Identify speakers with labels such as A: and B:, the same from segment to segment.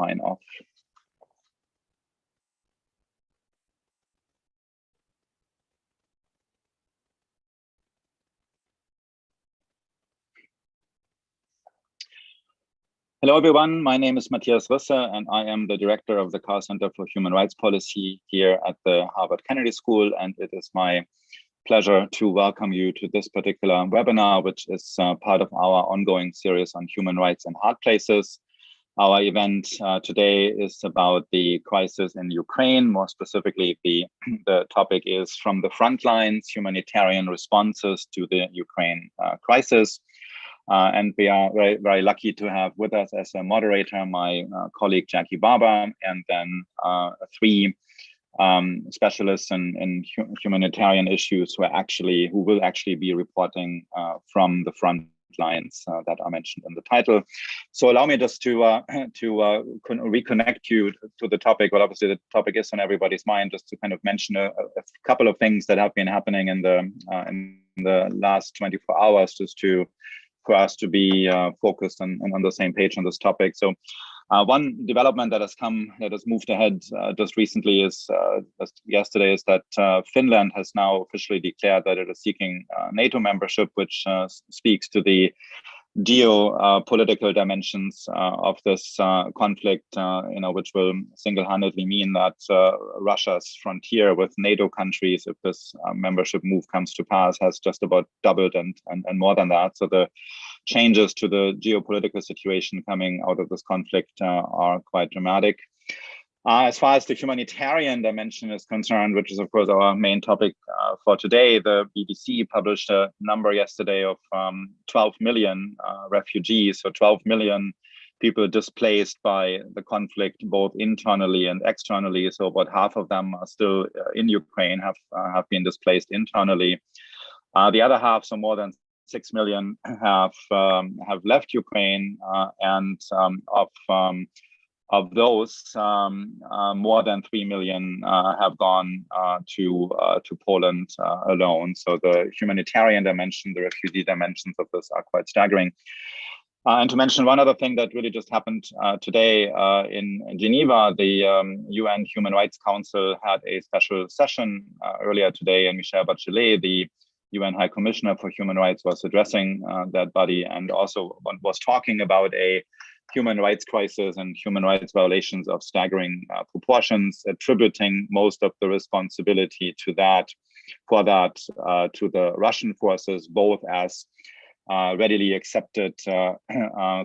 A: sign off. Hello, everyone. My name is Matthias Risse, and I am the director of the Carr Center for Human Rights Policy here at the Harvard Kennedy School. And it is my pleasure to welcome you to this particular webinar, which is part of our ongoing series on human rights in hard places. Our event today is about the crisis in Ukraine. More specifically, the topic is From the Frontlines, Humanitarian Responses to the Ukraine crisis. And we are very, very lucky to have with us as a moderator my colleague Jackie Barber, and then three specialists in humanitarian issues who will actually be reporting from the front lines that are mentioned in the title. So allow me just to reconnect you to the topic. Well, obviously the topic is on everybody's mind. Just to kind of mention a couple of things that have been happening in the last 24 hours, just for us to be focused and on the same page on this topic. So one development that has moved ahead just recently just yesterday is that Finland has now officially declared that it is seeking NATO membership, which speaks to the geopolitical dimensions of this conflict, which will single-handedly mean that Russia's frontier with NATO countries, if this membership move comes to pass, has just about doubled and more than that. So the changes to the geopolitical situation coming out of this conflict are quite dramatic. As far as the humanitarian dimension is concerned, which is of course our main topic for today, the BBC published a number yesterday of 12 million refugees, so 12 million people displaced by the conflict, both internally and externally. So about half of them are still in Ukraine, have been displaced internally. The other half, so more than 6 million, have left Ukraine, and of those, more than 3 million have gone to Poland alone. So the humanitarian dimension, the refugee dimensions of this are quite staggering. And to mention one other thing that really just happened today in Geneva, the UN Human Rights Council had a special session earlier today, and Michelle Bachelet, the UN High Commissioner for Human Rights, was addressing that body and also was talking about a human rights crisis and human rights violations of staggering proportions, attributing most of the responsibility for that to the Russian forces, both as readily accepted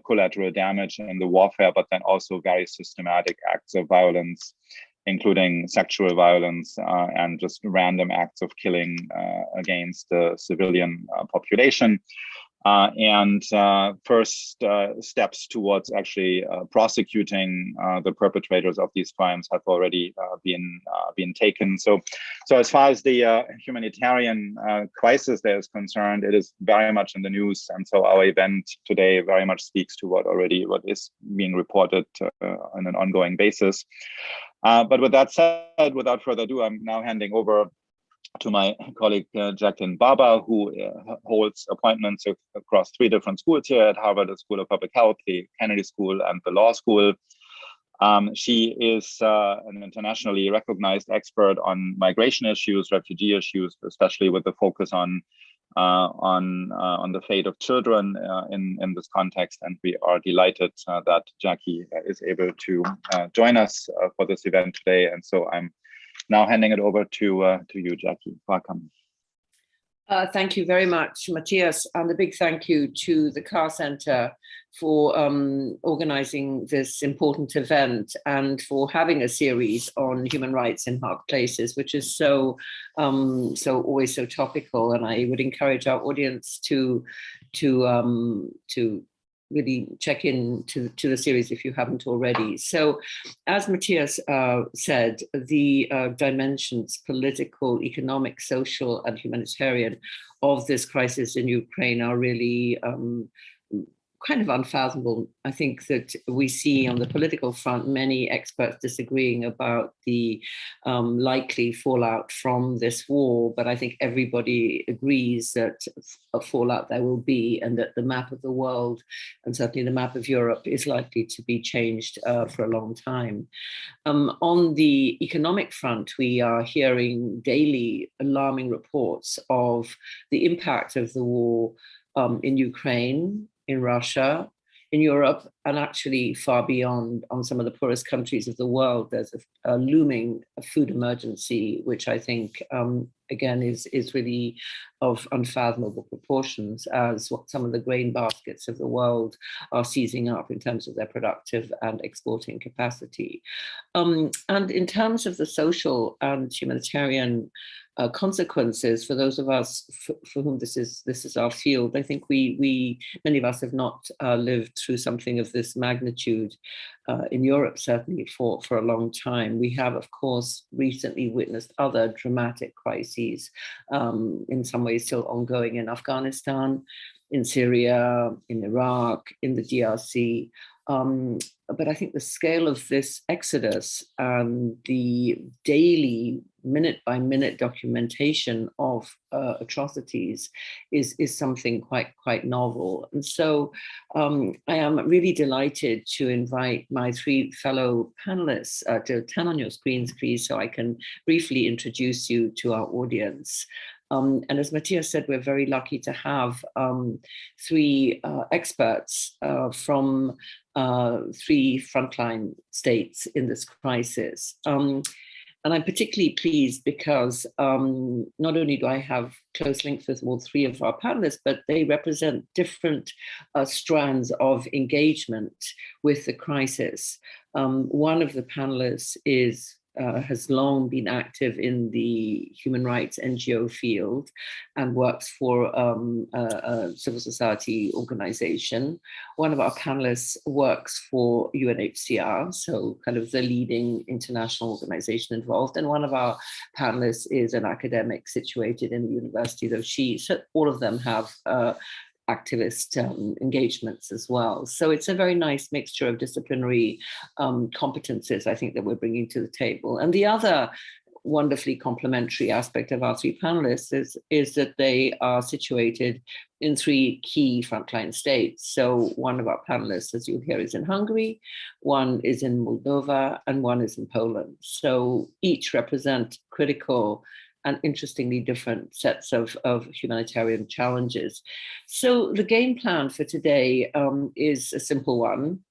A: collateral damage in the warfare, but then also very systematic acts of violence, including sexual violence and just random acts of killing against the civilian population. And first steps towards actually prosecuting the perpetrators of these crimes have already been taken. So as far as the humanitarian crisis there is concerned, it is very much in the news. And so our event today very much speaks to what is being reported on an ongoing basis. But with that said, without further ado, I'm now handing over to my colleague Jacqueline Barber, who holds appointments across 3 different schools here at Harvard, the School of Public Health, the Kennedy School, and the Law School. She is an internationally recognized expert on migration issues, refugee issues, especially with the focus on the fate of children in this context. And we are delighted that Jackie is able to join us for this event today. And so I'm now handing it over to you, Jackie. Welcome.
B: Thank you very much, Matthias, and a big thank you to the Carr Center for organizing this important event and for having a series on human rights in hard places, which is so always so topical. And I would encourage our audience to really check in to the series if you haven't already. So as Matthias said, the dimensions, political, economic, social, and humanitarian of this crisis in Ukraine are really kind of unfathomable. I think that we see on the political front many experts disagreeing about the likely fallout from this war, but I think everybody agrees that a fallout there will be, and that the map of the world, and certainly the map of Europe, is likely to be changed for a long time. On the economic front, we are hearing daily alarming reports of the impact of the war in Ukraine, in Russia, in Europe, and actually far beyond on some of the poorest countries of the world. There's a looming food emergency, which I think, again, is really of unfathomable proportions, as what some of the grain baskets of the world are seizing up in terms of their productive and exporting capacity. And in terms of the social and humanitarian consequences for those of us for whom this is our field, I think many of us have not lived through something of this magnitude in Europe, certainly for a long time. We have, of course, recently witnessed other dramatic crises, in some ways still ongoing, in Afghanistan, in Syria, in Iraq, in the DRC. But I think the scale of this exodus and the daily minute-by-minute documentation of atrocities is something quite novel. And so I am really delighted to invite my three fellow panelists to turn on your screens, please, so I can briefly introduce you to our audience. And as Matthias said, we're very lucky to have three experts from three frontline states in this crisis. And I'm particularly pleased because not only do I have close links with all three of our panelists, but they represent different strands of engagement with the crisis. One of the panelists has long been active in the human rights NGO field and works for a civil society organization. One of our panelists works for UNHCR, so kind of the leading international organization involved. And one of our panelists is an academic situated in the University of Xi. So all of them have activist engagements as well. So it's a very nice mixture of disciplinary competences, I think, that we're bringing to the table. And the other wonderfully complementary aspect of our three panelists is that they are situated in three key frontline states. So one of our panelists, as you'll hear, is in Hungary, one is in Moldova, and one is in Poland. So each represent critical and interestingly different sets of humanitarian challenges. So the game plan for today is a simple one.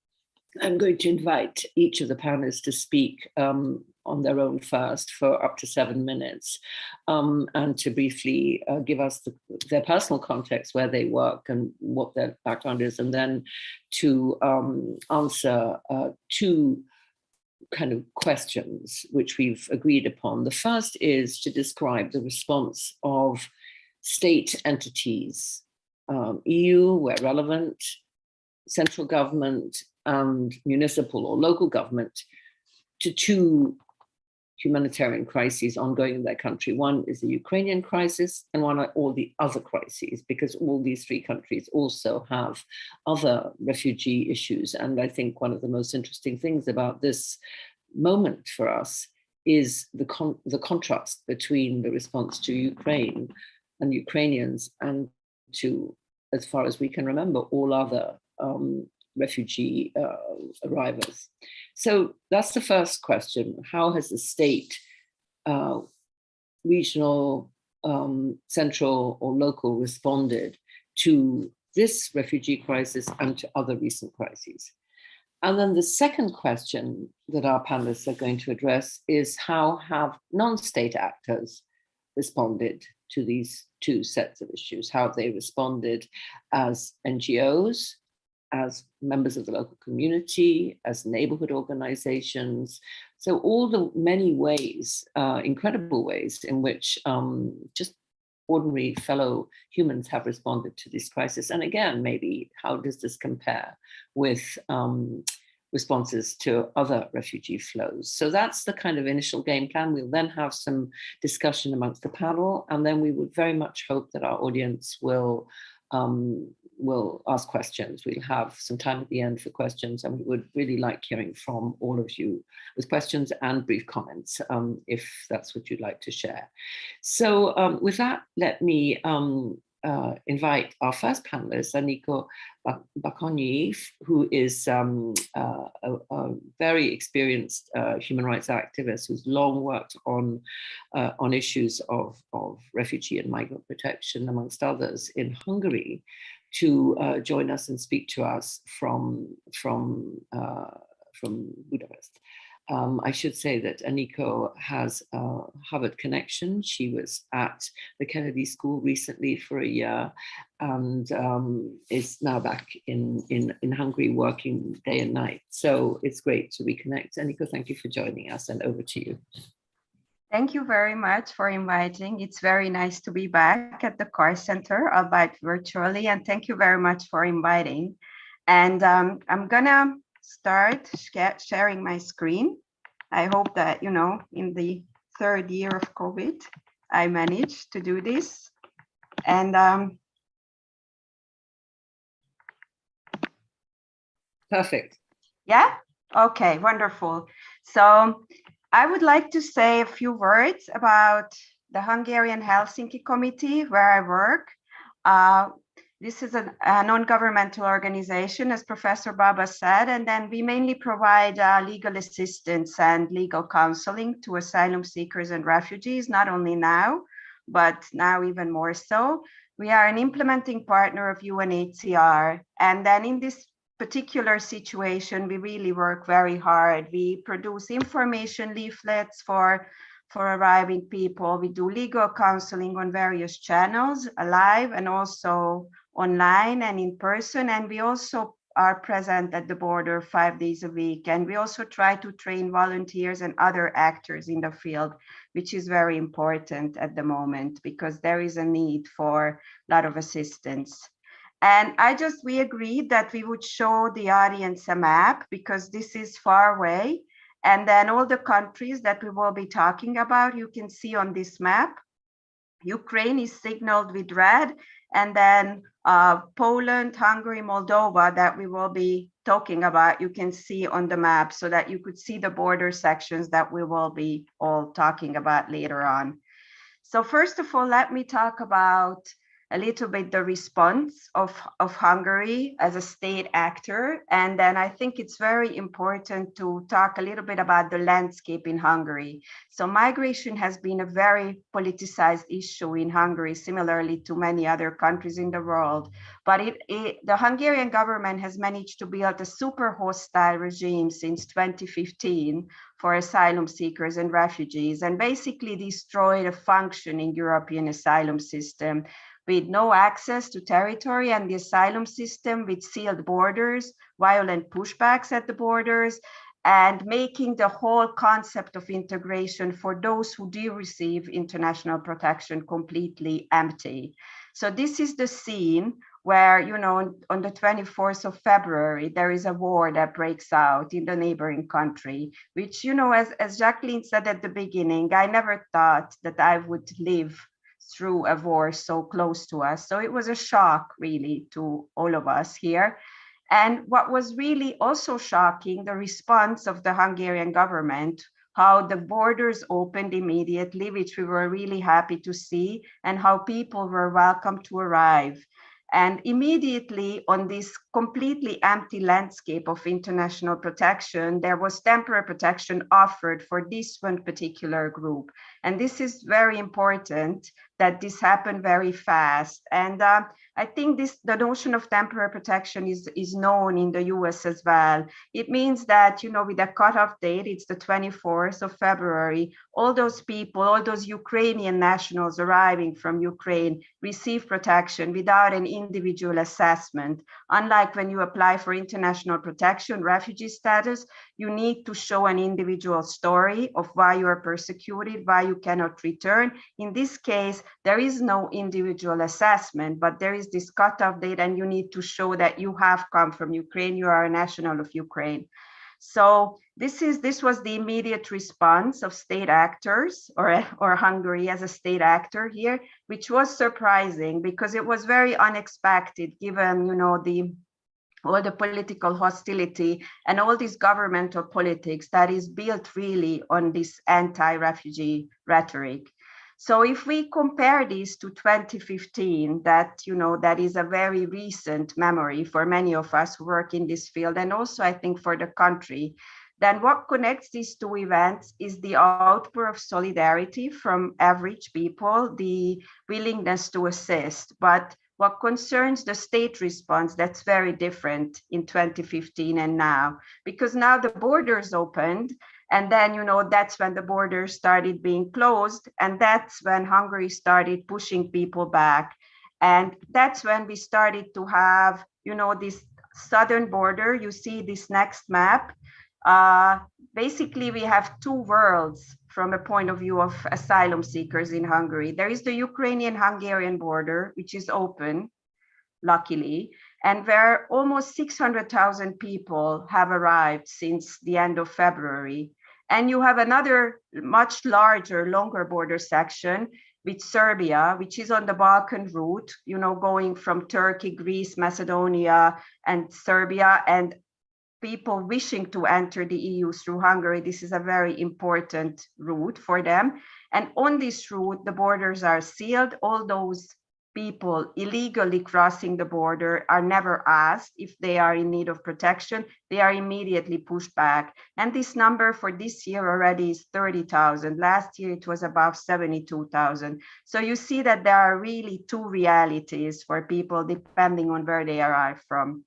B: I'm going to invite each of the panelists to speak on their own first for up to 7 minutes, and to briefly give us their personal context, where they work and what their background is, and then to answer two kind of questions which we've agreed upon. The first is to describe the response of state entities, EU where relevant, central government and municipal or local government, to two humanitarian crises ongoing in their country. One is the Ukrainian crisis, and one are all the other crises, because all these three countries also have other refugee issues. And I think one of the most interesting things about this moment for us is the contrast between the response to Ukraine and Ukrainians, and to, as far as we can remember, all other refugee arrivals. So that's the first question. How has the state, regional, central or local, responded to this refugee crisis and to other recent crises? And then the second question that our panelists are going to address is, how have non-state actors responded to these two sets of issues? How have they responded as NGOs, as members of the local community, as neighborhood organizations? So all the many ways, incredible ways in which just ordinary fellow humans have responded to this crisis. And again, maybe how does this compare with responses to other refugee flows? So that's the kind of initial game plan. We'll then have some discussion amongst the panel, and then we would very much hope that our audience will we'll ask questions. We'll have some time at the end for questions, and we would really like hearing from all of you with questions and brief comments, if that's what you'd like to share. So with that, let me invite our first panelist, Aniko Bakony, who is a very experienced human rights activist who's long worked on issues of refugee and migrant protection, amongst others, in Hungary, to join us and speak to us from Budapest. I should say that Aniko has a Harvard connection. She was at the Kennedy School recently for a year, and is now back in Hungary working day and night. So it's great to reconnect. Aniko, thank you for joining us, and over to you.
C: Thank you very much for inviting. It's very nice to be back at the Carr Center, albeit virtually, and thank you very much for inviting. And I'm gonna start sharing my screen. I hope that, you know, in the third year of COVID, I managed to do this. And
B: perfect.
C: Yeah, okay, wonderful. So I would like to say a few words about the Hungarian Helsinki Committee, where I work. This is a non-governmental organization, as Professor Baba said, and then we mainly provide legal assistance and legal counseling to asylum seekers and refugees, not only now, but now even more so. We are an implementing partner of UNHCR, and then in this particular situation, we really work very hard. We produce information leaflets for arriving people. We do legal counseling on various channels, live and also online and in person. And we also are present at the border 5 days a week. And we also try to train volunteers and other actors in the field, which is very important at the moment because there is a need for a lot of assistance. And we agreed that we would show the audience a map because this is far away. And then all the countries that we will be talking about, you can see on this map. Ukraine is signaled with red, and then Poland, Hungary, Moldova that we will be talking about, you can see on the map so that you could see the border sections that we will be all talking about later on. So first of all, let me talk about a little bit the response of Hungary as a state actor. And then I think it's very important to talk a little bit about the landscape in Hungary. So migration has been a very politicized issue in Hungary, similarly to many other countries in the world. But the Hungarian government has managed to build a super hostile regime since 2015 for asylum seekers and refugees, and basically destroyed a functioning European asylum system with no access to territory and the asylum system with sealed borders, violent pushbacks at the borders, and making the whole concept of integration for those who do receive international protection completely empty. So this is the scene where, you know, on the 24th of February, there is a war that breaks out in the neighboring country, which, you know, as Jacqueline said at the beginning, I never thought that I would live through a war so close to us. So it was a shock really to all of us here. And what was really also shocking, the response of the Hungarian government, how the borders opened immediately, which we were really happy to see, and how people were welcome to arrive. And immediately on this completely empty landscape of international protection, there was temporary protection offered for this one particular group. And this is very important that this happened very fast. And I think the notion of temporary protection is known in the US as well. It means that, you know, with the cutoff date, it's the 24th of February, all those people, all those Ukrainian nationals arriving from Ukraine receive protection without an individual assessment. Unlike when you apply for international protection, refugee status, you need to show an individual story of why you are persecuted, why you cannot return. In this case, there is no individual assessment, but there is this cutoff date and you need to show that you have come from Ukraine, you are a national of Ukraine. So this was the immediate response of state actors, or Hungary as a state actor here, which was surprising because it was very unexpected given, all the political hostility and all this governmental politics that is built really on this anti-refugee rhetoric. So if we compare this to 2015, that is a very recent memory for many of us who work in this field, and also I think for the country, then what connects these two events is the outpour of solidarity from average people, the willingness to assist. But what concerns the state response, that's very different in 2015 and now, because now the borders opened, and then, that's when the borders started being closed, and that's when Hungary started pushing people back. And that's when we started to have, this southern border. You see this next map. Basically, we have two worlds from a point of view of asylum seekers in Hungary. There is the Ukrainian-Hungarian border, which is open, luckily, and where almost 600,000 people have arrived since the end of February. And you have another much larger, longer border section with Serbia, which is on the Balkan route, going from Turkey, Greece, Macedonia, and Serbia, and people wishing to enter the EU through Hungary. This is a very important route for them. And on this route, the borders are sealed. All those people illegally crossing the border are never asked if they are in need of protection. They are immediately pushed back. And this number for this year already is 30,000. Last year, it was above 72,000. So you see that there are really two realities for people depending on where they arrive from.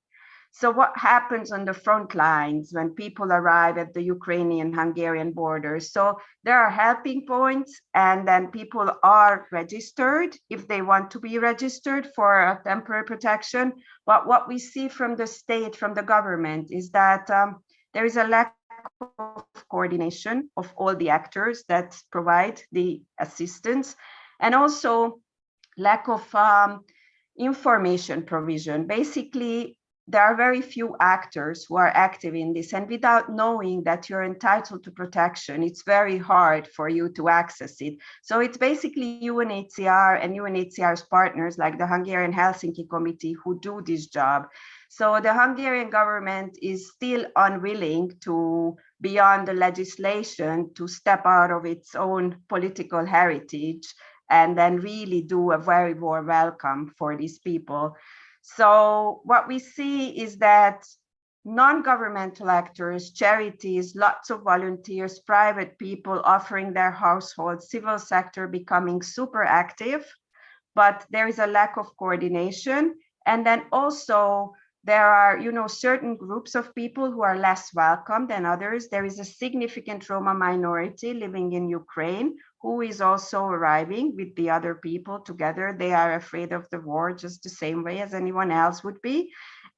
C: So what happens on the front lines when people arrive at the Ukrainian-Hungarian border? So there are helping points, and then people are registered if they want to be registered for a temporary protection. But what we see from the state, from the government, is that there is a lack of coordination of all the actors that provide the assistance, and also lack of information provision. Basically, there are very few actors who are active in this, and without knowing that you're entitled to protection, it's very hard for you to access it. So it's basically UNHCR and UNHCR's partners like the Hungarian Helsinki Committee who do this job. So the Hungarian government is still unwilling to, beyond the legislation, to step out of its own political heritage and then really do a very warm welcome for these people. So what we see is that non-governmental actors, charities, lots of volunteers, private people offering their households, civil sector becoming super active, but there is a lack of coordination. And then also there are, certain groups of people who are less welcome than others. There is a significant Roma minority living in Ukraine who is also arriving with the other people together. They are afraid of the war just the same way as anyone else would be.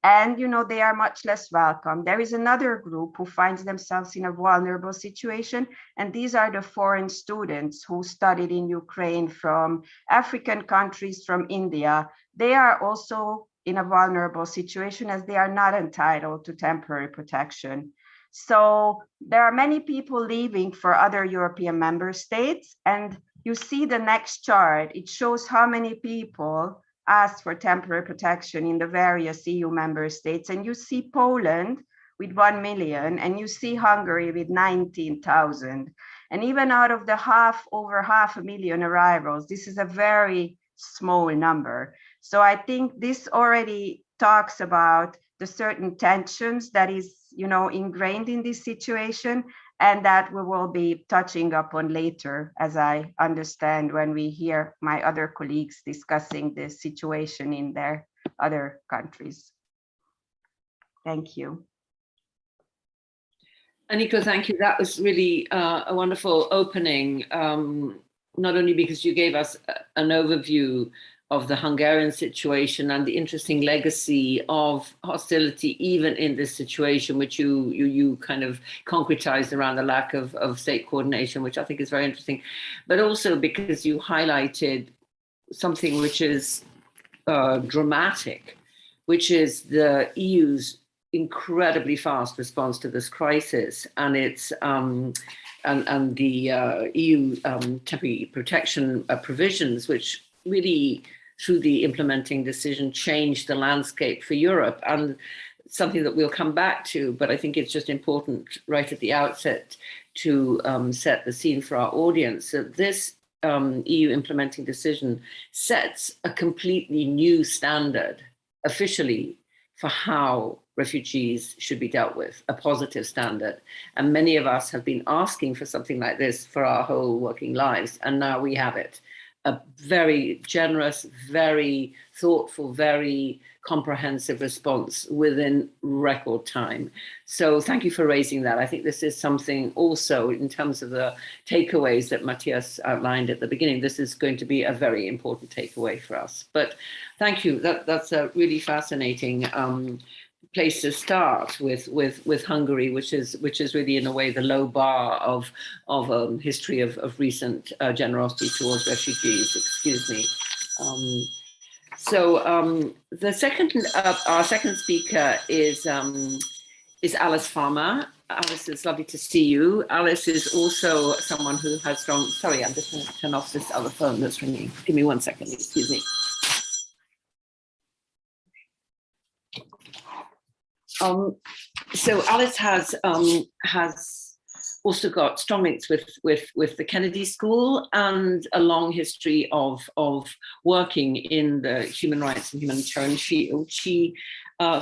C: And, they are much less welcome. There is another group who finds themselves in a vulnerable situation. And these are the foreign students who studied in Ukraine from African countries, from India. They are also in a vulnerable situation as they are not entitled to temporary protection. So there are many people leaving for other European member states. And you see the next chart, it shows how many people asked for temporary protection in the various EU member states. And you see Poland with 1 million, and you see Hungary with 19,000. And even out of the over 500,000 arrivals, this is a very small number. So I think this already talks about the certain tensions that is, ingrained in this situation, and that we will be touching upon later, as I understand when we hear my other colleagues discussing the situation in their other countries. Thank you.
B: Aniko, thank you. That was really a wonderful opening, not only because you gave us an overview of the Hungarian situation and the interesting legacy of hostility, even in this situation, which you kind of concretized around the lack of state coordination, which I think is very interesting, but also because you highlighted something which is dramatic, which is the EU's incredibly fast response to this crisis, and it's and the EU temporary protection provisions, which really, through the implementing decision, changed the landscape for Europe, and something that we'll come back to. But I think it's just important right at the outset to set the scene for our audience that this EU implementing decision sets a completely new standard officially for how refugees should be dealt with, a positive standard. And many of us have been asking for something like this for our whole working lives, and now we have it. A very generous, very thoughtful, very comprehensive response within record time. So thank you for raising that. I think this is something also in terms of the takeaways that Matthias outlined at the beginning. This is going to be a very important takeaway for us. But thank you. That's a really fascinating place to start with Hungary, which is really in a way the low bar of history of recent generosity towards refugees. Excuse me. The second our second speaker is Alice Farmer. Alice, it's lovely to see you. Alice is also someone who has strong. Sorry, I'm just going to turn off this other phone that's ringing. Give me 1 second. Excuse me. So Alice has also got strong links with the Kennedy School and a long history of working in the human rights and humanitarian field. She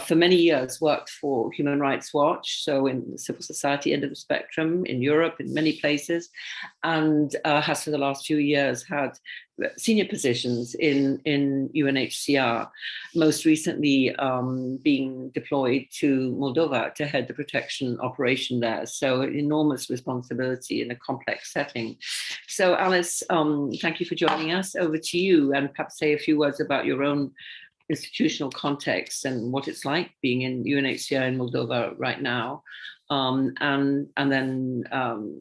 B: for many years worked for Human Rights Watch, so in the civil society end of the spectrum in Europe, in many places, and has for the last few years had senior positions in UNHCR, most recently being deployed to Moldova to head the protection operation there. So enormous responsibility in a complex setting. So Alice, thank you for joining us. Over to you, and perhaps say a few words about your own institutional context and what it's like being in UNHCR in Moldova right now. And then,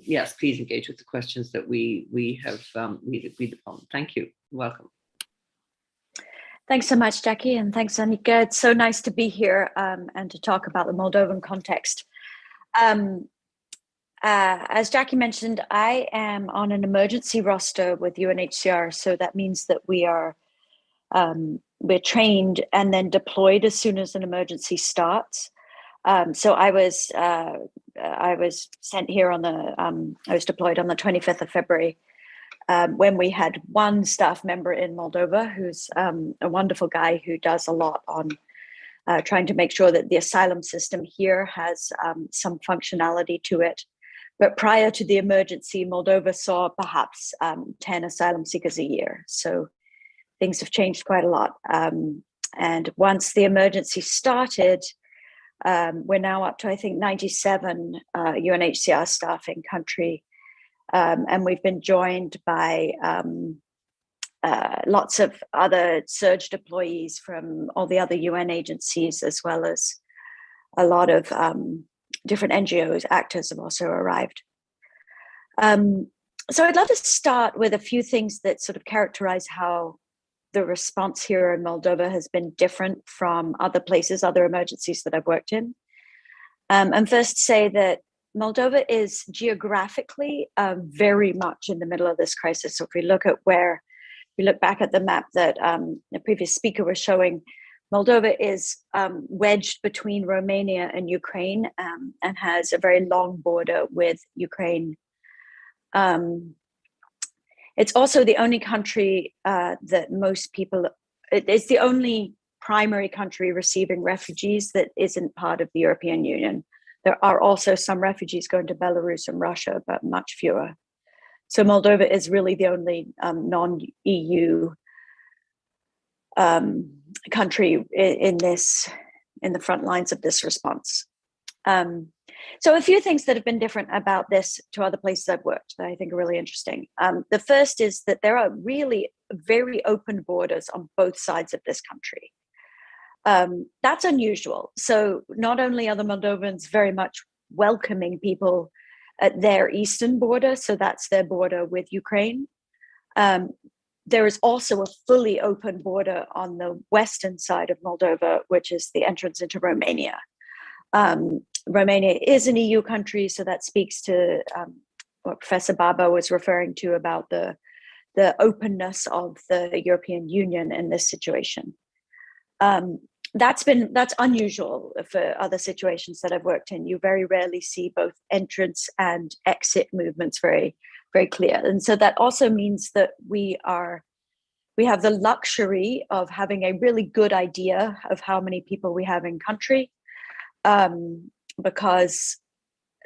B: yes, please engage with the questions that we have agreed upon. Thank you. Welcome.
D: Thanks so much, Jackie, and thanks, Annika. It's so nice to be here and to talk about the Moldovan context. As Jackie mentioned, I am on an emergency roster with UNHCR, so that means that we're trained and then deployed as soon as an emergency starts. So I was sent here on the I was deployed on the 25th of February when we had one staff member in Moldova who's a wonderful guy who does a lot on trying to make sure that the asylum system here has some functionality to it. But prior to the emergency, Moldova saw perhaps 10 asylum seekers a year. So things have changed quite a lot. And once the emergency started, we're now up to, I think, 97 UNHCR staff in country. And we've been joined by lots of other surge deployees from all the other UN agencies, as well as a lot of different NGOs, actors have also arrived. So I'd love to start with a few things that sort of characterize how the response here in Moldova has been different from other places, other emergencies that I've worked in. And first say that Moldova is geographically very much in the middle of this crisis. So if we look back at the map that the previous speaker was showing, Moldova is wedged between Romania and Ukraine and has a very long border with Ukraine. It's also the only country that most people, it's the only primary country receiving refugees that isn't part of the European Union. There are also some refugees going to Belarus and Russia, but much fewer. So Moldova is really the only non-EU country in the front lines of this response. So a few things that have been different about this to other places I've worked that I think are really interesting. The first is that there are really very open borders on both sides of this country. That's unusual. So not only are the Moldovans very much welcoming people at their eastern border, so that's their border with Ukraine, there is also a fully open border on the western side of Moldova, which is the entrance into Romania. Romania is an EU country, so that speaks to what Professor Baba was referring to about the openness of the European Union in this situation. That's unusual for other situations that I've worked in. You very rarely see both entrance and exit movements very, very clear. And so that also means that we have the luxury of having a really good idea of how many people we have in country, because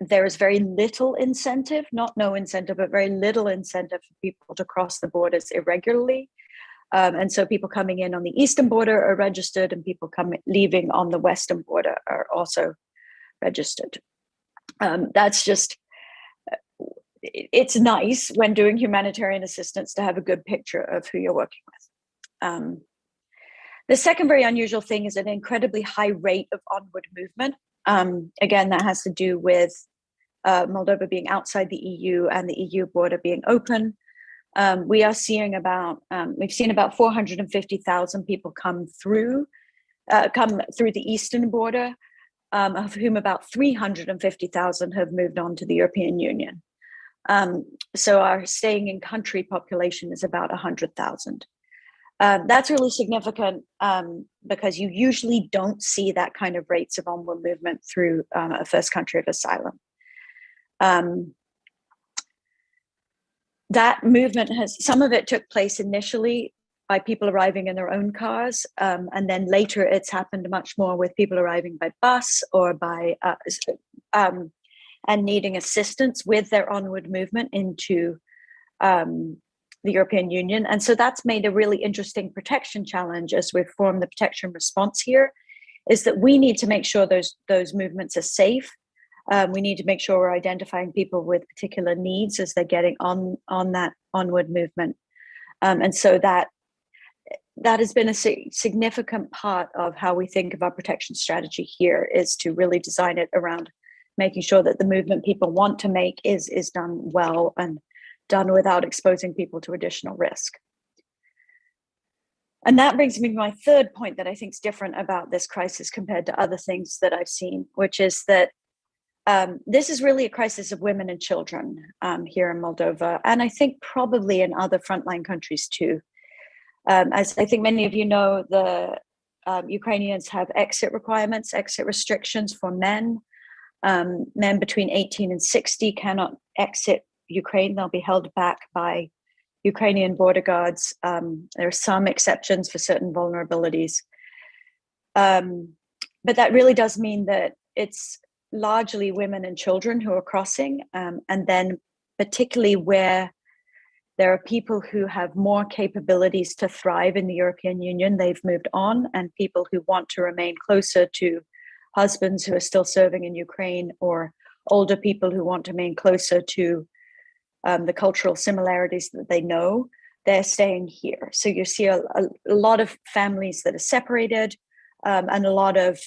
D: there is very little incentive, not no incentive, but very little incentive for people to cross the borders irregularly. And so people coming in on the eastern border are registered, and people leaving on the western border are also registered. That's just, it's nice when doing humanitarian assistance to have a good picture of who you're working with. The second very unusual thing is an incredibly high rate of onward movement. Again, that has to do with Moldova being outside the EU and the EU border being open. We are seeing we've seen about 450,000 people come through the eastern border, of whom about 350,000 have moved on to the European Union. So our staying in country population is about 100,000. That's really significant because you usually don't see that kind of rates of onward movement through a first country of asylum. That movement some of it took place initially by people arriving in their own cars, and then later it's happened much more with people arriving by bus or by and needing assistance with their onward movement into the European Union. And so that's made a really interesting protection challenge as we've formed the protection response here, is that we need to make sure those movements are safe. We need to make sure we're identifying people with particular needs as they're getting on that onward movement. And so that has been a significant part of how we think of our protection strategy here, is to really design it around making sure that the movement people want to make is done well and done without exposing people to additional risk. And that brings me to my third point that I think is different about this crisis compared to other things that I've seen, which is that this is really a crisis of women and children here in Moldova, and I think probably in other frontline countries too. As I think many of you know, the Ukrainians have exit requirements, exit restrictions for men. Men between 18 and 60 cannot exit Ukraine. They'll be held back by Ukrainian border guards. There are some exceptions for certain vulnerabilities. But that really does mean that it's largely women and children who are crossing, and then particularly where there are people who have more capabilities to thrive in the European Union, they've moved on, and people who want to remain closer to husbands who are still serving in Ukraine, or older people who want to remain closer to the cultural similarities that they know, they're staying here. So you see a lot of families that are separated, and a lot of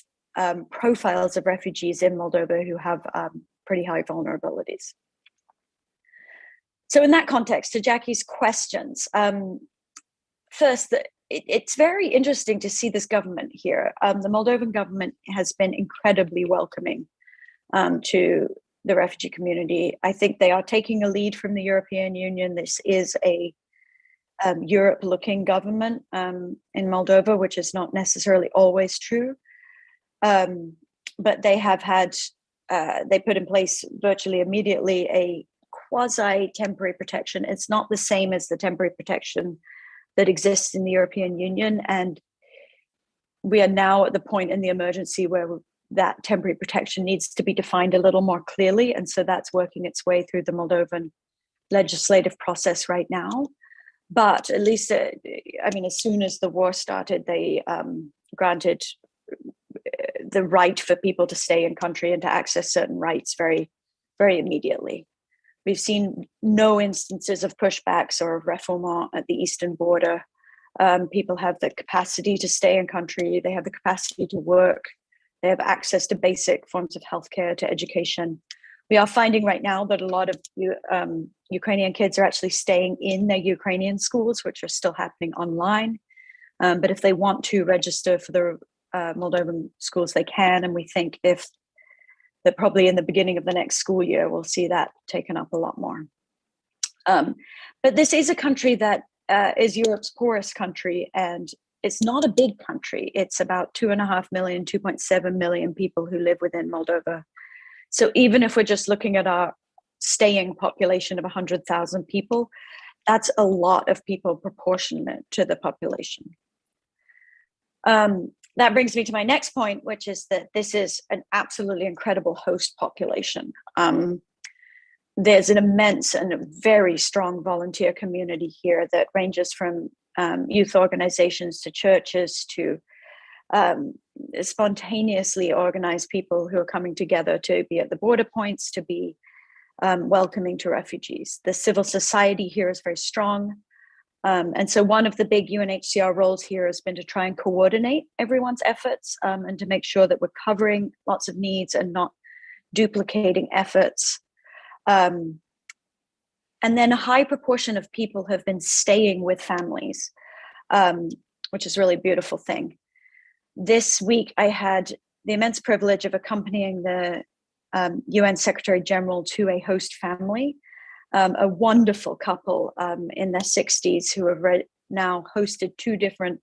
D: profiles of refugees in Moldova who have pretty high vulnerabilities. So in that context, to Jackie's questions, first, it's very interesting to see this government here. The Moldovan government has been incredibly welcoming to the refugee community. I think they are taking a lead from the European Union. This is a Europe-looking government in Moldova, which is not necessarily always true. But they have had, they put in place virtually immediately a quasi-temporary protection. It's not the same as the temporary protection that exists in the European Union. And we are now at the point in the emergency where that temporary protection needs to be defined a little more clearly. And so that's working its way through the Moldovan legislative process right now. But at least, I mean, as soon as the war started, they granted the right for people to stay in country and to access certain rights very, very immediately. We've seen no instances of pushbacks or of refoulement at the eastern border. People have the capacity to stay in country. They have the capacity to work. They have access to basic forms of healthcare, to education. We are finding right now that a lot of Ukrainian kids are actually staying in their Ukrainian schools, which are still happening online. But if they want to register for the Moldovan schools, they can. And we think if that probably in the beginning of the next school year, we'll see that taken up a lot more. But this is a country that is Europe's poorest country, and it's not a big country. It's about 2.5 million, 2.7 million people who live within Moldova. So even if we're just looking at our staying population of 100,000 people, that's a lot of people proportionate to the population. That brings me to my next point, which is that this is an absolutely incredible host population. There's an immense and a very strong volunteer community here that ranges from youth organizations to churches to spontaneously organized people who are coming together to be at the border points, to be welcoming to refugees. The civil society here is very strong. And so one of the big UNHCR roles here has been to try and coordinate everyone's efforts and to make sure that we're covering lots of needs and not duplicating efforts. And then a high proportion of people have been staying with families, which is really a beautiful thing. This week, I had the immense privilege of accompanying the UN Secretary General to a host family, a wonderful couple in their 60s who have now hosted 2 different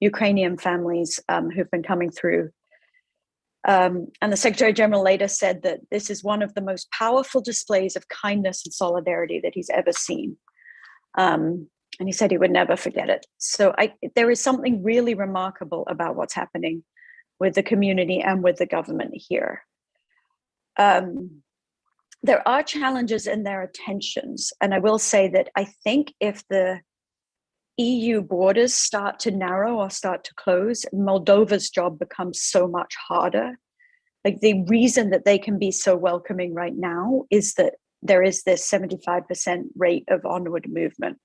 D: Ukrainian families who've been coming through. And the Secretary General later said that this is one of the most powerful displays of kindness and solidarity that he's ever seen. And he said he would never forget it. So there is something really remarkable about what's happening with the community and with the government here. There are challenges and there are tensions. And I will say that I think if the EU borders start to narrow or start to close, Moldova's job becomes so much harder. Like, the reason that they can be so welcoming right now is that there is this 75% rate of onward movement.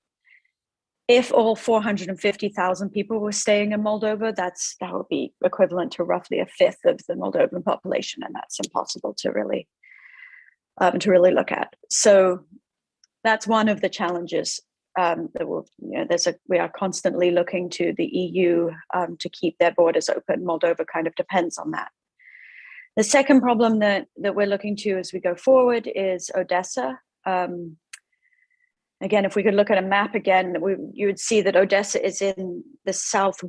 D: If all 450,000 people were staying in Moldova, that would be equivalent to roughly a fifth of the Moldovan population, and that's impossible to really look at. So that's one of the challenges that we are constantly looking to the EU to keep their borders open. Moldova kind of depends on that. The second problem that we're looking to as we go forward is Odessa. Again, if we could look at a map again, you would see that Odessa is in the south.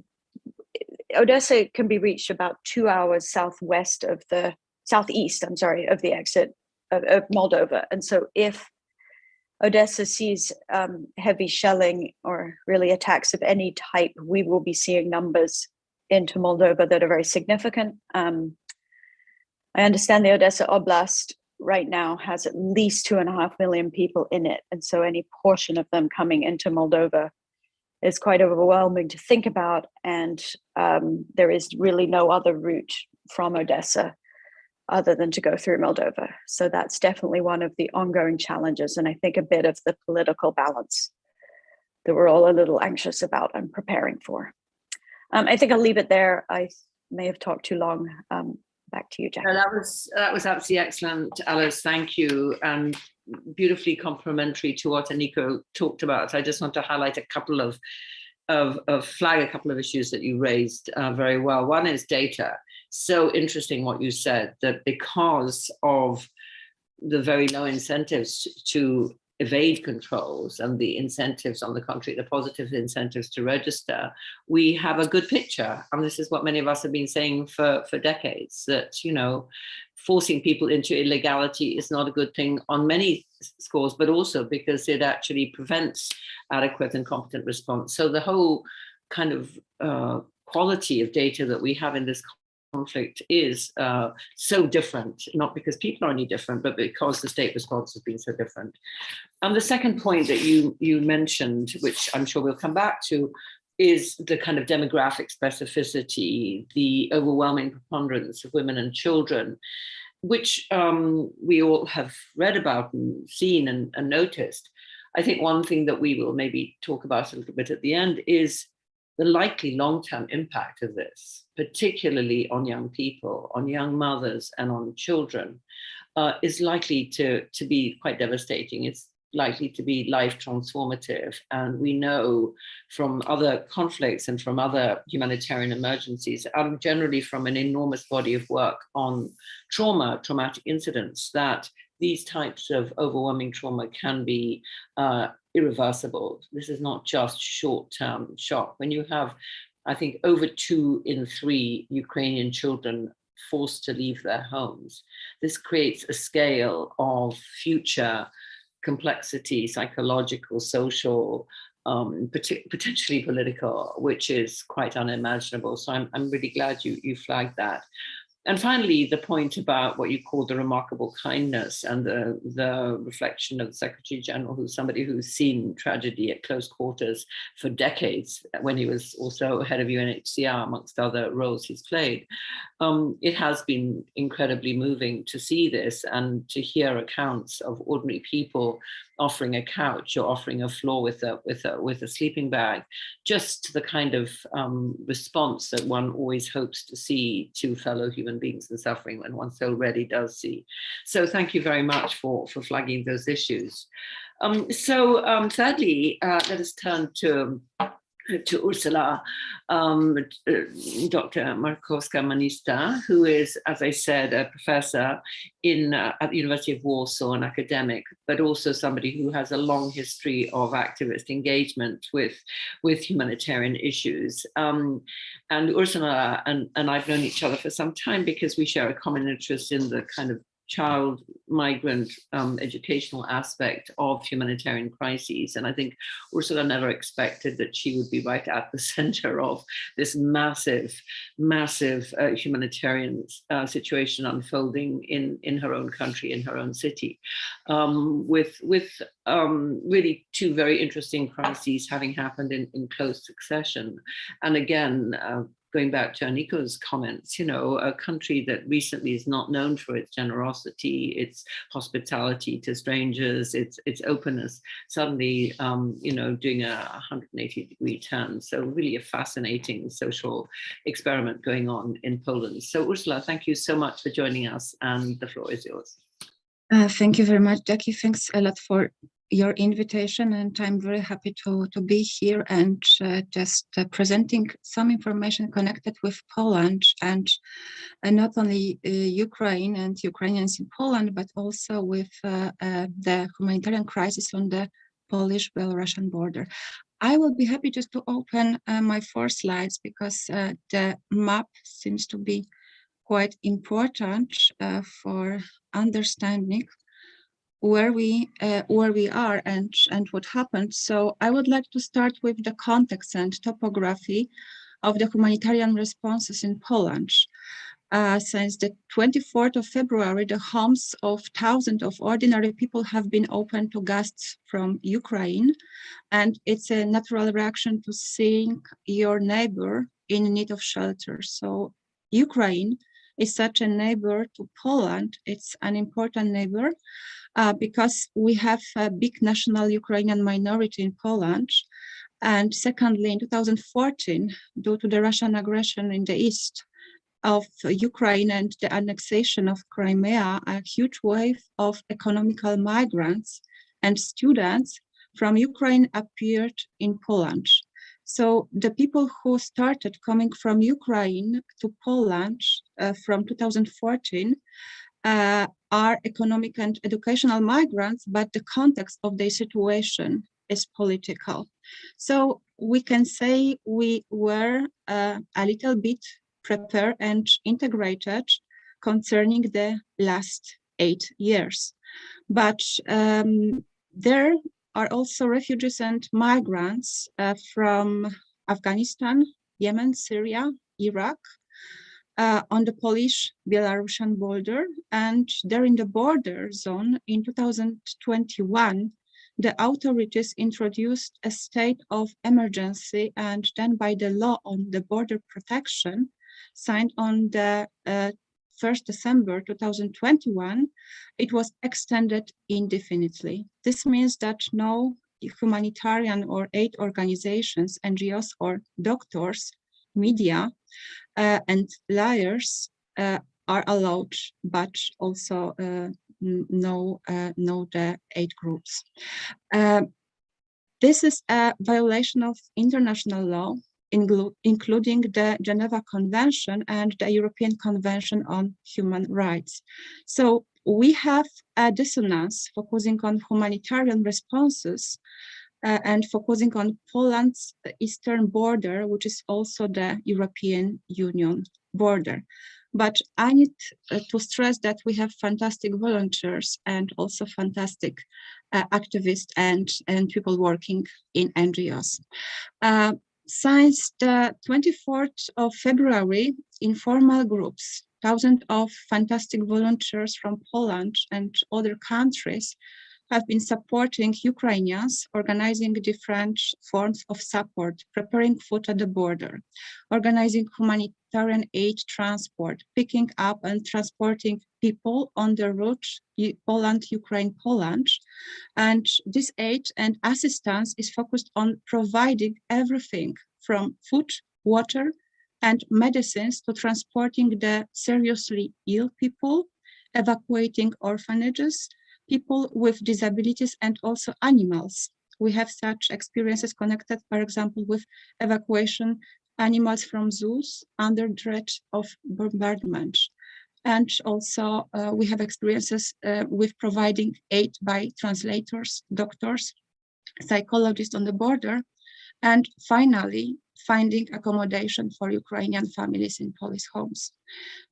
D: Odessa can be reached about 2 hours southeast of the exit of Moldova. And so if Odessa sees heavy shelling or really attacks of any type, we will be seeing numbers into Moldova that are very significant. I understand the Odessa Oblast right now has at least 2.5 million people in it. And so any portion of them coming into Moldova is quite overwhelming to think about. And there is really no other route from Odessa other than to go through Moldova. So that's definitely one of the ongoing challenges. And I think a bit of the political balance that we're all a little anxious about and preparing for. I think I'll leave it there. I may have talked too long. Back to you, Jack.
B: No, that was absolutely excellent, Alice. Thank you, and beautifully complementary to what Aniko talked about. I just want to highlight a couple of flag a couple of issues that you raised very well. One is data. So interesting what you said, that because of the very low incentives to evade controls and the incentives, on the contrary, the positive incentives to register, we have a good picture. And this is what many of us have been saying for decades, that, forcing people into illegality is not a good thing on many scores, but also because it actually prevents adequate and competent response. So the whole kind of quality of data that we have in this conflict is so different, not because people are any different, but because the state response has been so different. And the second point that you mentioned, which I'm sure we'll come back to, is the kind of demographic specificity, the overwhelming preponderance of women and children, which we all have read about and seen and noticed. I think one thing that we will maybe talk about a little bit at the end is the likely long-term impact of this, particularly on young people, on young mothers and on children, is likely to be quite devastating. It's likely to be life transformative. And we know from other conflicts and from other humanitarian emergencies, generally from an enormous body of work on traumatic incidents, that these types of overwhelming trauma can be irreversible. This is not just short-term shock. When you have, I think, over 2 in 3 Ukrainian children forced to leave their homes, this creates a scale of future complexity, psychological, social, potentially political, which is quite unimaginable. So I'm really glad you flagged that. And finally, the point about what you call the remarkable kindness and the reflection of the Secretary General, who's somebody who's seen tragedy at close quarters for decades, when he was also head of UNHCR, amongst other roles he's played. It has been incredibly moving to see this and to hear accounts of ordinary people offering a couch or offering a floor with a sleeping bag, just the kind of response that one always hopes to see to fellow human beings in suffering when one so rarely does see. So thank you very much for flagging those issues. Thirdly, let us turn to Ursula, Dr. Markowska-Manista, who is, as I said, a professor at the University of Warsaw, an academic, but also somebody who has a long history of activist engagement with humanitarian issues. And Ursula and I've known each other for some time because we share a common interest in the kind of child migrant educational aspect of humanitarian crises. And I think Ursula never expected that she would be right at the center of this massive humanitarian situation unfolding in her own country, in her own city, with really 2 very interesting crises having happened in close succession. And again, going back to Aniko's comments, you know, a country that recently is not known for its generosity, its hospitality to strangers, its openness, suddenly, you know, doing a 180-degree turn. So really a fascinating social experiment going on in Poland. So Ursula, thank you so much for joining us, and the floor is yours.
E: Thank you very much, Jackie. Thanks a lot for your invitation, and I'm very happy to be here and just presenting some information connected with Poland and not only Ukraine and Ukrainians in Poland, but also with the humanitarian crisis on the Polish-Belarusian border. I will be happy just to open my 4 slides because the map seems to be quite important for understanding where we are and what happened. So I would like to start with the context and topography of the humanitarian responses in Poland. Since the 24th of February, the homes of thousands of ordinary people have been opened to guests from Ukraine, and it's a natural reaction to seeing your neighbor in need of shelter. So Ukraine is such a neighbor to Poland. It's an important neighbor because we have a big national Ukrainian minority in Poland. And secondly, in 2014, due to the Russian aggression in the east of Ukraine and the annexation of Crimea, a huge wave of economical migrants and students from Ukraine appeared in Poland. So the people who started coming from Ukraine to Poland from 2014 are economic and educational migrants, but the context of their situation is political. So we can say we were a little bit prepared and integrated concerning the last 8 years. But there are also refugees and migrants from Afghanistan, Yemen, Syria, Iraq, on the Polish-Belarusian border. And there in the border zone in 2021, the authorities introduced a state of emergency, and then by the law on the border protection, signed on the 1st December 2021, it was extended indefinitely. This means that no humanitarian or aid organizations, NGOs or doctors, media, and lawyers are allowed, but also know the 8 groups. This is a violation of international law, including the Geneva Convention and the European Convention on Human Rights. So we have a dissonance focusing on humanitarian responses and focusing on Poland's eastern border, which is also the European Union border. But I need to stress that we have fantastic volunteers and also fantastic activists and people working in NGOs. Since the 24th of February, informal groups, thousands of fantastic volunteers from Poland and other countries have been supporting Ukrainians, organizing different forms of support, preparing food at the border, organizing humanitarian aid transport, picking up and transporting people on the route Poland, Ukraine, Poland. And this aid and assistance is focused on providing everything from food, water, and medicines to transporting the seriously ill people, evacuating orphanages, people with disabilities, and also animals. We have such experiences connected, for example, with evacuation animals from zoos under threat of bombardment. And also we have experiences with providing aid by translators, doctors, psychologists on the border, and finally, finding accommodation for Ukrainian families in Polish homes.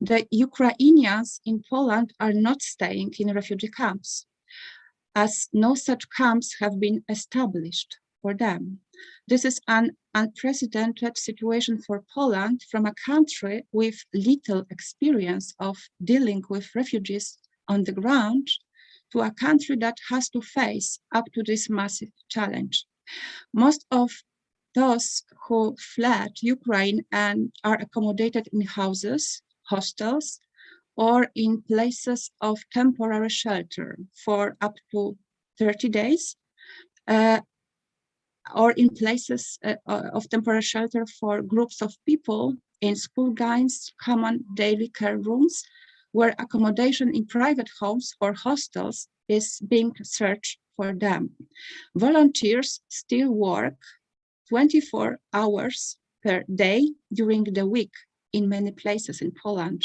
E: The Ukrainians in Poland are not staying in refugee camps, as no such camps have been established for them. This is an unprecedented situation for Poland from a country with little experience of dealing with refugees on the ground to a country that has to face up to this massive challenge. Most of those who fled Ukraine and are accommodated in houses, hostels, or in places of temporary shelter for up to 30 days, or in places of temporary shelter for groups of people in school gangs, common daily care rooms, where accommodation in private homes or hostels is being searched for them. Volunteers still work 24 hours per day during the week in many places in Poland.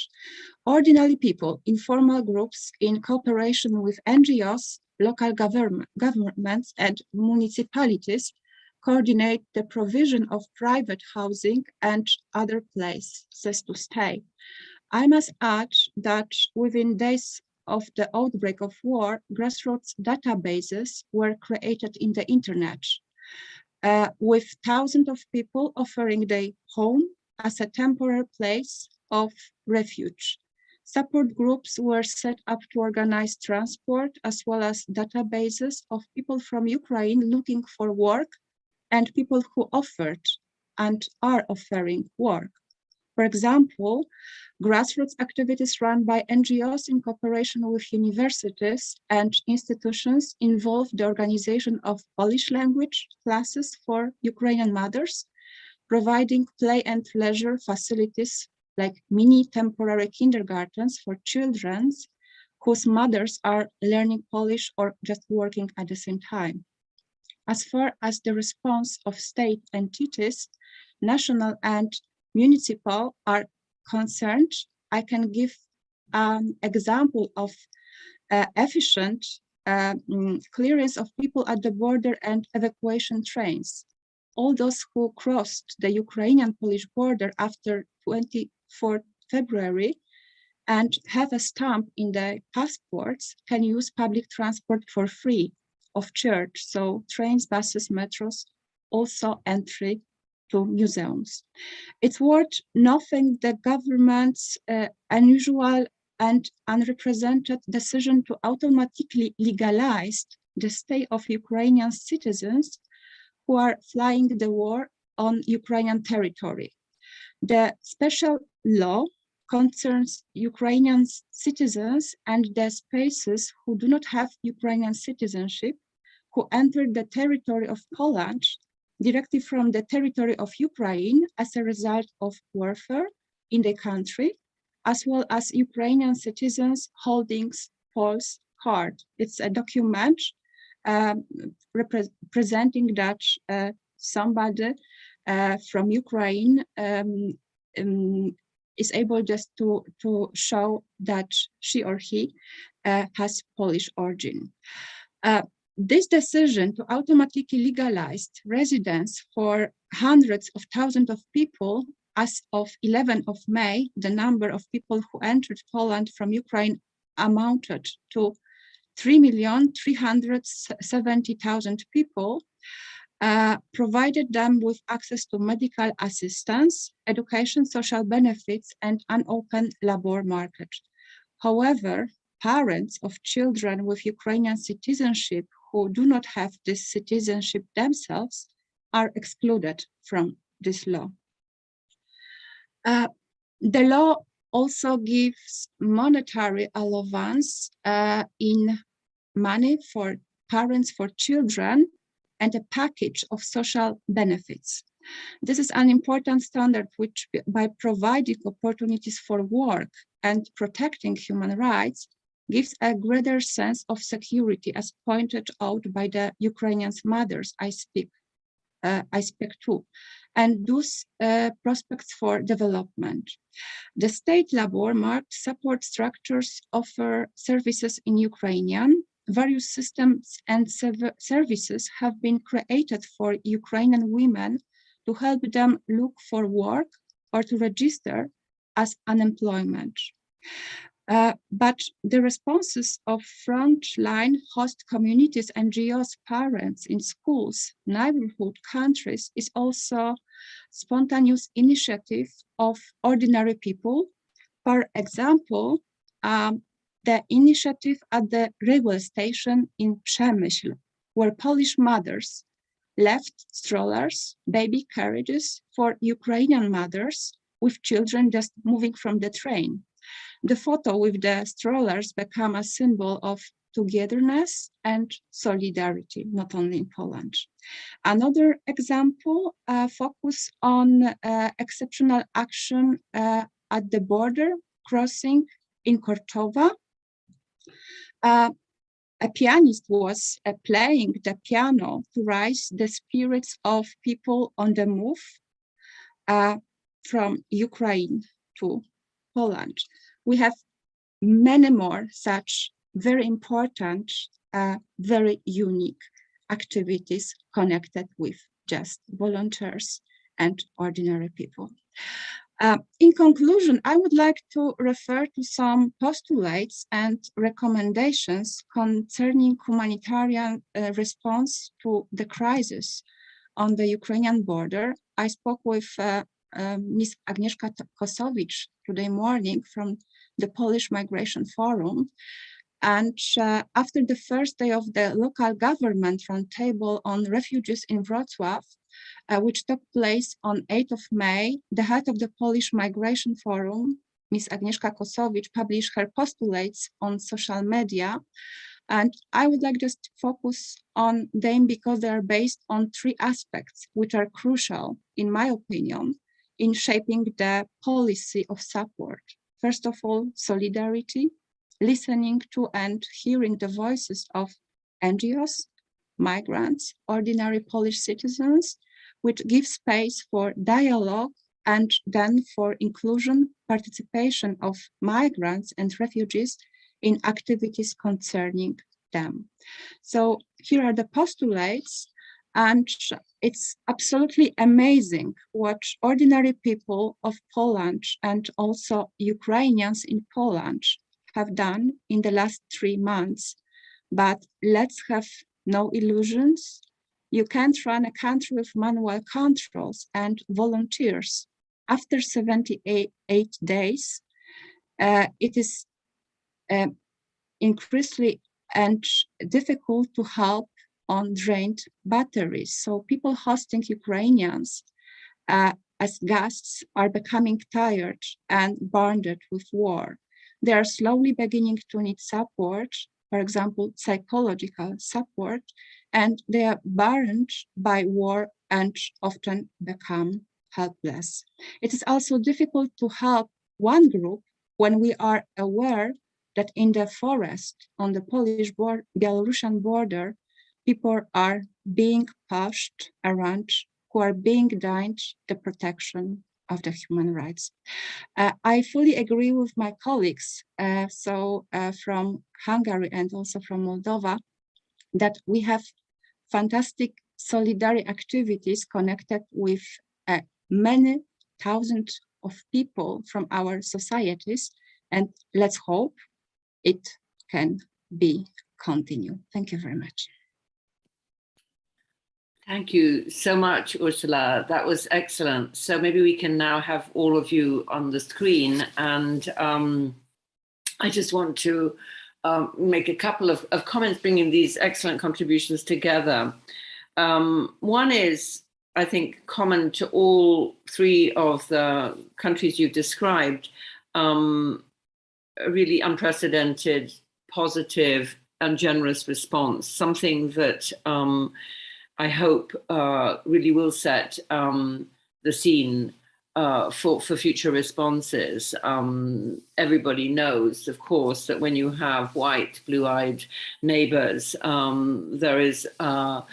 E: Ordinary people, informal groups in cooperation with NGOs, local governments and municipalities coordinate the provision of private housing and other places to stay. I must add that within days of the outbreak of war, grassroots databases were created in the internet, with thousands of people offering their home as a temporary place of refuge. Support groups were set up to organize transport, as well as databases of people from Ukraine looking for work and people who offered and are offering work. For example, grassroots activities run by NGOs in cooperation with universities and institutions involve the organization of Polish language classes for Ukrainian mothers, providing play and leisure facilities like mini temporary kindergartens for children whose mothers are learning Polish or just working at the same time. As far as the response of state entities, national and municipal are concerned, I can give an example of efficient clearance of people at the border and evacuation trains. All those who crossed the Ukrainian-Polish border after 24th February and have a stamp in their passports can use public transport for free of charge. So trains, buses, metros, also entry to museums. It's worth noting the government's unusual and unrepresented decision to automatically legalize the stay of Ukrainian citizens who are fleeing the war on Ukrainian territory. The special law concerns Ukrainian citizens and the spaces who do not have Ukrainian citizenship, who entered the territory of Poland directly from the territory of Ukraine as a result of warfare in the country, as well as Ukrainian citizens holding Polish card. It's a document representing that somebody from Ukraine is able just to show that she or he has Polish origin. This decision to automatically legalize residence for hundreds of thousands of people, as of 11th of May, the number of people who entered Poland from Ukraine amounted to 3,370,000 people, provided them with access to medical assistance, education, social benefits, and an open labor market. However, parents of children with Ukrainian citizenship who do not have this citizenship themselves are excluded from this law. The law also gives monetary allowance in money for parents for children and a package of social benefits. This is an important standard which, by providing opportunities for work and protecting human rights, gives a greater sense of security, as pointed out by the Ukrainian mothers I speak to, and those prospects for development. The state labor market support structures offer services in Ukrainian. Various systems and services have been created for Ukrainian women to help them look for work or to register as unemployment. But the responses of frontline host communities, NGOs, parents in schools, neighborhood countries is also spontaneous initiative of ordinary people. For example, the initiative at the railway station in Przemyśl, where Polish mothers left strollers, baby carriages for Ukrainian mothers with children just moving from the train. The photo with the strollers became a symbol of togetherness and solidarity, not only in Poland. Another example focus on exceptional action at the border crossing in Korczowa. A pianist was playing the piano to raise the spirits of people on the move from Ukraine to Poland. We have many more such very important, very unique activities connected with just volunteers and ordinary people. In conclusion, I would like to refer to some postulates and recommendations concerning humanitarian response to the crisis on the Ukrainian border. I spoke with Ms. Agnieszka Kosowicz today morning from the Polish Migration Forum. And after the first day of the local government roundtable on refugees in Wrocław, which took place on 8th of May, the head of the Polish Migration Forum, Ms. Agnieszka Kosowicz, published her postulates on social media. And I would like just to focus on them because they are based on three aspects, which are crucial, in my opinion, in shaping the policy of support. First of all, solidarity, listening to and hearing the voices of NGOs, migrants, ordinary Polish citizens, which gives space for dialogue and then for inclusion, participation of migrants and refugees in activities concerning them. So here are the postulates, and it's absolutely amazing what ordinary people of Poland and also Ukrainians in Poland have done in the last 3 months. But let's have no illusions. You can't run a country with manual controls and volunteers. After 78 days, it is increasingly and difficult to help on drained batteries. So people hosting Ukrainians as guests are becoming tired and burned with war. They are slowly beginning to need support, for example, psychological support, and they are burned by war and often become helpless. It is also difficult to help one group when we are aware that in the forest on the Polish-Belarusian border, people are being pushed around who are being denied the protection of the human rights. I fully agree with my colleagues from Hungary and also from Moldova that we have fantastic solidarity activities connected with many thousands of people from our societies, and let's hope it can be continued. Thank you very much.
B: Thank you so much, Ursula. That was excellent. So maybe we can now have all of you on the screen. And I just want to make a couple of comments bringing these excellent contributions together. One is, I think, common to all three of the countries you've described, a really unprecedented, positive and generous response, something that I hope really will set the scene for future responses. Everybody knows, of course, that when you have white, blue-eyed neighbors, there is a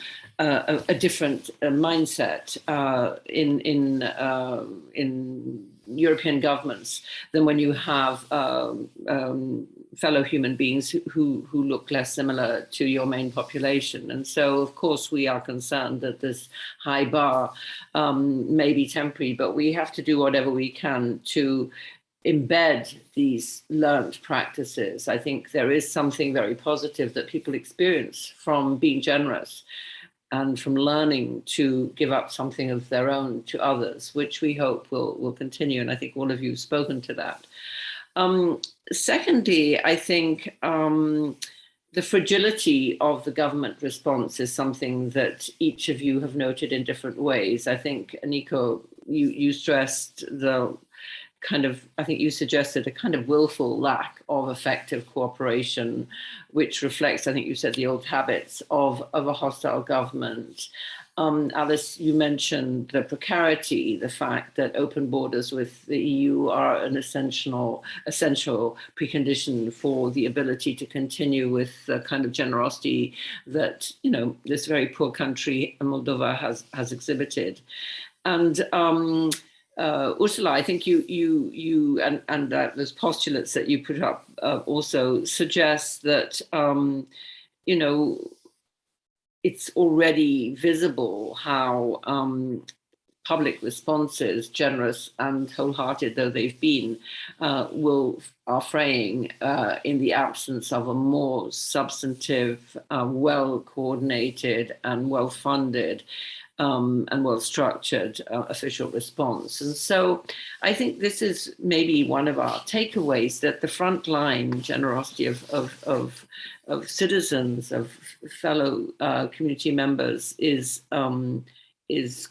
B: different mindset in European governments than when you have fellow human beings who look less similar to your main population. And so, of course, we are concerned that this high bar may be temporary, but we have to do whatever we can to embed these learned practices. I think there is something very positive that people experience from being generous and from learning to give up something of their own to others, which we hope will continue. And I think all of you have spoken to that. Secondly, I think the fragility of the government response is something that each of you have noted in different ways. I think, Nico, you stressed the kind of, I think you suggested a kind of willful lack of effective cooperation, which reflects, I think you said, the old habits of a hostile government. Alice, you mentioned the precarity, the fact that open borders with the EU are an essential precondition for the ability to continue with the kind of generosity that, you know, this very poor country, Moldova, has exhibited. And Ursula, I think you and those postulates that you put up also suggest that, you know, it's already visible how public responses, generous and wholehearted though they've been, are fraying in the absence of a more substantive, well-coordinated and well-funded and well-structured official response. And so I think this is maybe one of our takeaways, that the frontline generosity of citizens, of fellow community members is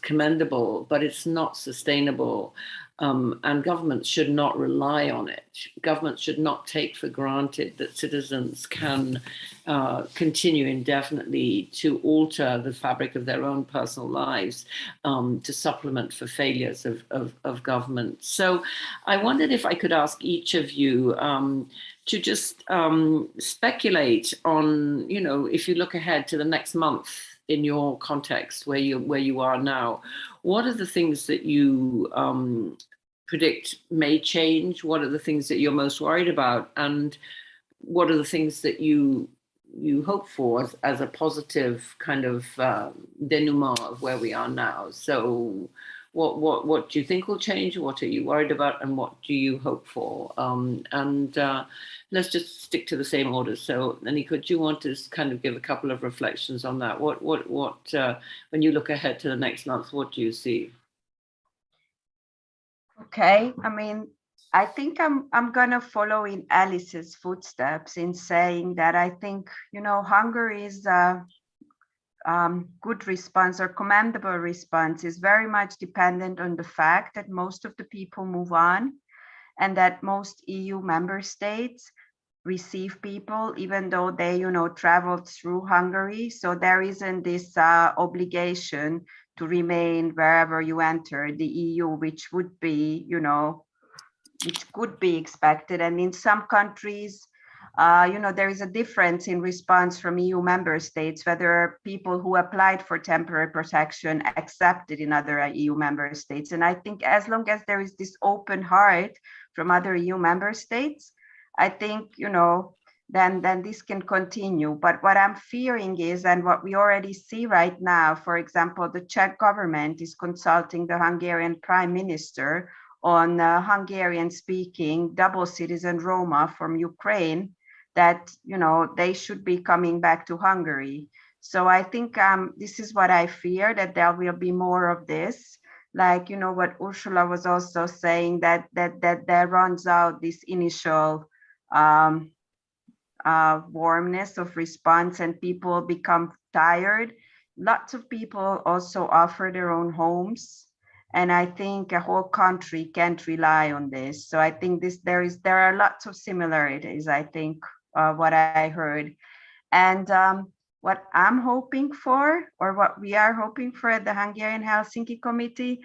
B: commendable, but it's not sustainable. And governments should not rely on it. Governments should not take for granted that citizens can continue indefinitely to alter the fabric of their own personal lives to supplement for failures of government. So I wondered if I could ask each of you to just speculate on, you know, if you look ahead to the next month in your context where you are now, what are the things that you predict may change? What are the things that you're most worried about? And what are the things that you hope for as a positive kind of denouement of where we are now? So what do you think will change? What are you worried about? And what do you hope for? Let's just stick to the same order. So, Anika, do you want to kind of give a couple of reflections on that? What when you look ahead to the next month, what do you see?
C: Okay, I mean, I think I'm gonna follow in Alice's footsteps in saying that I think, you know, Hungary's good response or commendable response is very much dependent on the fact that most of the people move on, and that most EU member states receive people even though they, you know, traveled through Hungary. So there isn't this obligation to remain wherever you enter the EU, which would be, you know, which could be expected. And in some countries, there is a difference in response from EU member states, whether people who applied for temporary protection accepted in other EU member states. And I think as long as there is this open heart from other EU member states, I think, then this can continue. But what I'm fearing is, and what we already see right now, for example, the Czech government is consulting the Hungarian Prime Minister on Hungarian-speaking double citizen Roma from Ukraine, that they should be coming back to Hungary. So I think this is what I fear, that there will be more of this. Like what Ursula was also saying, that there runs out this initial warmness of response and people become tired. Lots of people also offer their own homes, and I think a whole country can't rely on this. So I think there are lots of similarities, I think, what I heard. And what I'm hoping for, or what we are hoping for at the Hungarian Helsinki Committee,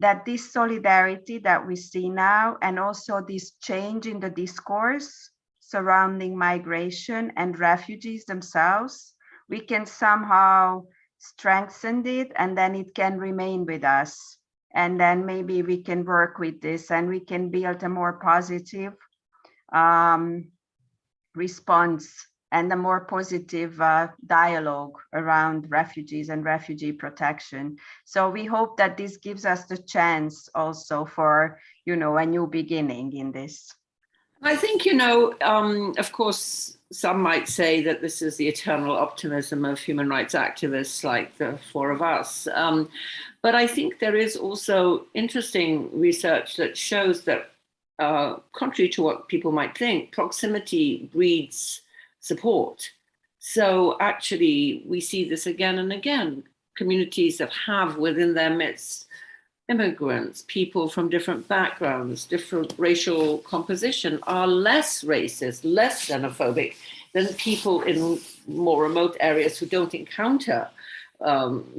C: that this solidarity that we see now, and also this change in the discourse surrounding migration and refugees themselves, we can somehow strengthen it, and then it can remain with us. And then maybe we can work with this, and we can build a more positive response and a more positive dialogue around refugees and refugee protection. So we hope that this gives us the chance also for, a new beginning in this.
B: I think, of course, some might say that this is the eternal optimism of human rights activists like the four of us. But I think there is also interesting research that shows that, contrary to what people might think, proximity breeds support. So actually, we see this again and again. Communities that have within their midst immigrants, people from different backgrounds, different racial composition, are less racist, less xenophobic than people in more remote areas who don't encounter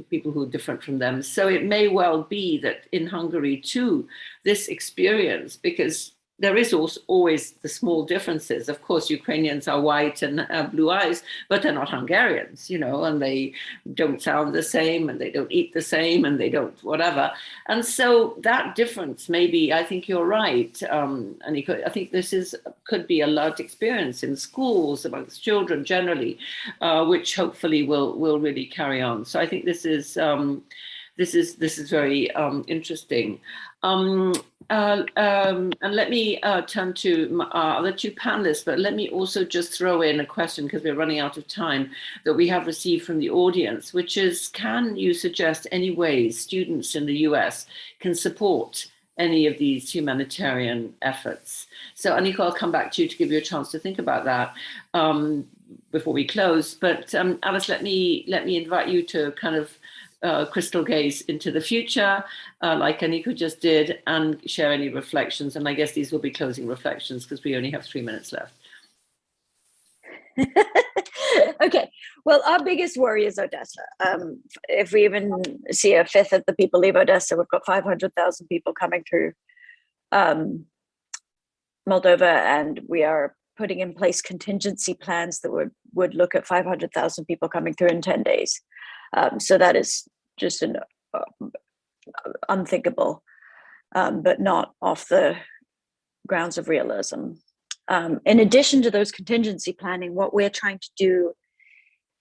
B: people who are different from them. So it may well be that in Hungary too, this experience, because there is also always the small differences. Of course, Ukrainians are white and have blue eyes, but they're not Hungarians, and they don't sound the same, and they don't eat the same, and they don't whatever. And so that difference, maybe, I think you're right, Annika, I think this could be a large experience in schools amongst children generally, which hopefully will really carry on. So I think this is very interesting. And let me turn to other two panelists, but let me also just throw in a question, because we're running out of time, that we have received from the audience, which is, can you suggest any ways students in the US can support any of these humanitarian efforts? So Annika, I'll come back to you to give you a chance to think about that before we close. But Alice, let me invite you to kind of crystal gaze into the future, like Annika just did, and share any reflections. And I guess these will be closing reflections because we only have 3 minutes left.
D: Okay, well, our biggest worry is Odessa. If we even see a fifth of the people leave Odessa, we've got 500,000 people coming through Moldova, and we are putting in place contingency plans that would look at 500,000 people coming through in 10 days. So that is just an unthinkable, but not off the grounds of realism. In addition to those contingency planning, what we're trying to do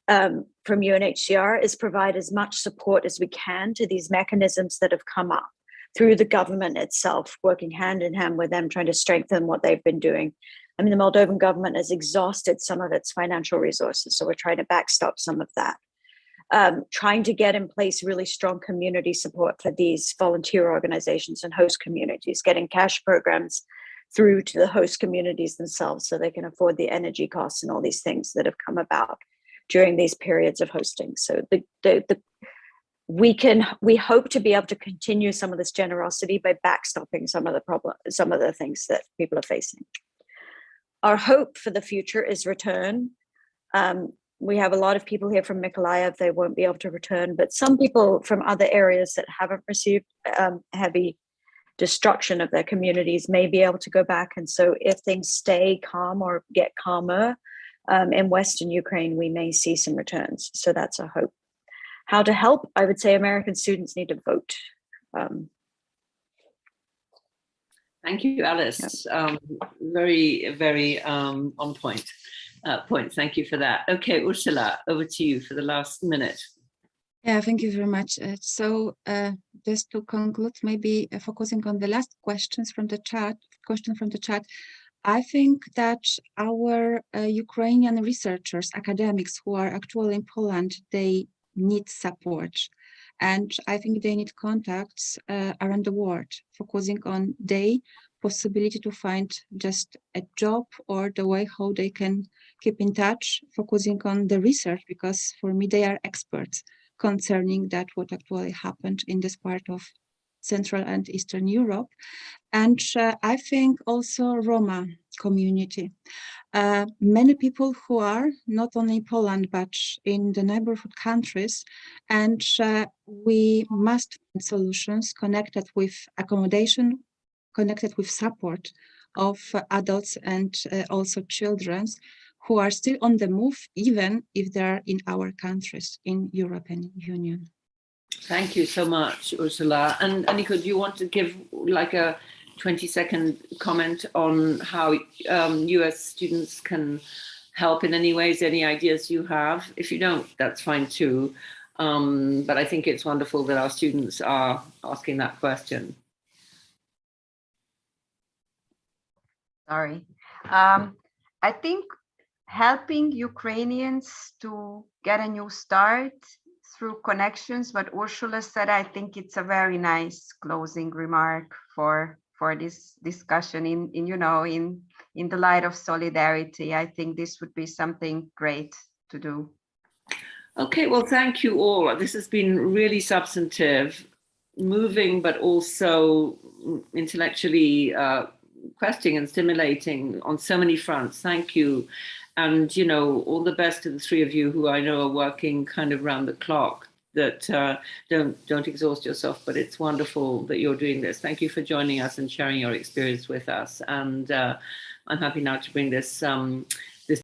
D: from UNHCR is provide as much support as we can to these mechanisms that have come up through the government itself, working hand in hand with them, trying to strengthen what they've been doing. I mean, the Moldovan government has exhausted some of its financial resources, so we're trying to backstop some of that. Trying to get in place really strong community support for these volunteer organizations and host communities, getting cash programs through to the host communities themselves so they can afford the energy costs and all these things that have come about during these periods of hosting. So we hope to be able to continue some of this generosity by backstopping some of the things that people are facing. Our hope for the future is return. We have a lot of people here from Mykolaiv. They won't be able to return, but some people from other areas that haven't received heavy destruction of their communities may be able to go back. And so if things stay calm or get calmer in Western Ukraine, we may see some returns. So that's a hope. How to help? I would say American students need to vote.
B: Thank you, Alice. Very, very on point. Thank you for that. Okay, Ursula, over to you for the last minute.
E: Yeah, thank you very much. Just to conclude, maybe focusing on the last question from the chat, I think that our Ukrainian researchers, academics who are actually in Poland, they need support. And I think they need contacts around the world, focusing on their possibility to find just a job or the way how they can keep in touch, focusing on the research, because for me, they are experts concerning that what actually happened in this part of Central and Eastern Europe. And I think also Roma community. Many people who are not only in Poland, but in the neighborhood countries, and we must find solutions connected with accommodation, connected with support of adults and also children who are still on the move, even if they're in our countries, in European Union.
B: Thank you so much, Ursula. And Nico, do you want to give like a 20-second comment on how US students can help in any ways, any ideas you have? If you don't, that's fine too. But I think it's wonderful that our students are asking that question.
C: Sorry. I think helping Ukrainians to get a new start through connections, what Ursula said, I think it's a very nice closing remark for this discussion in the light of solidarity. I think this would be something great to do.
B: Okay, well, thank you all. This has been really substantive, moving, but also intellectually questioning and stimulating on so many fronts. Thank you. And, all the best to the three of you who I know are working kind of round the clock, that don't exhaust yourself, but it's wonderful that you're doing this. Thank you for joining us and sharing your experience with us. And I'm happy now to bring this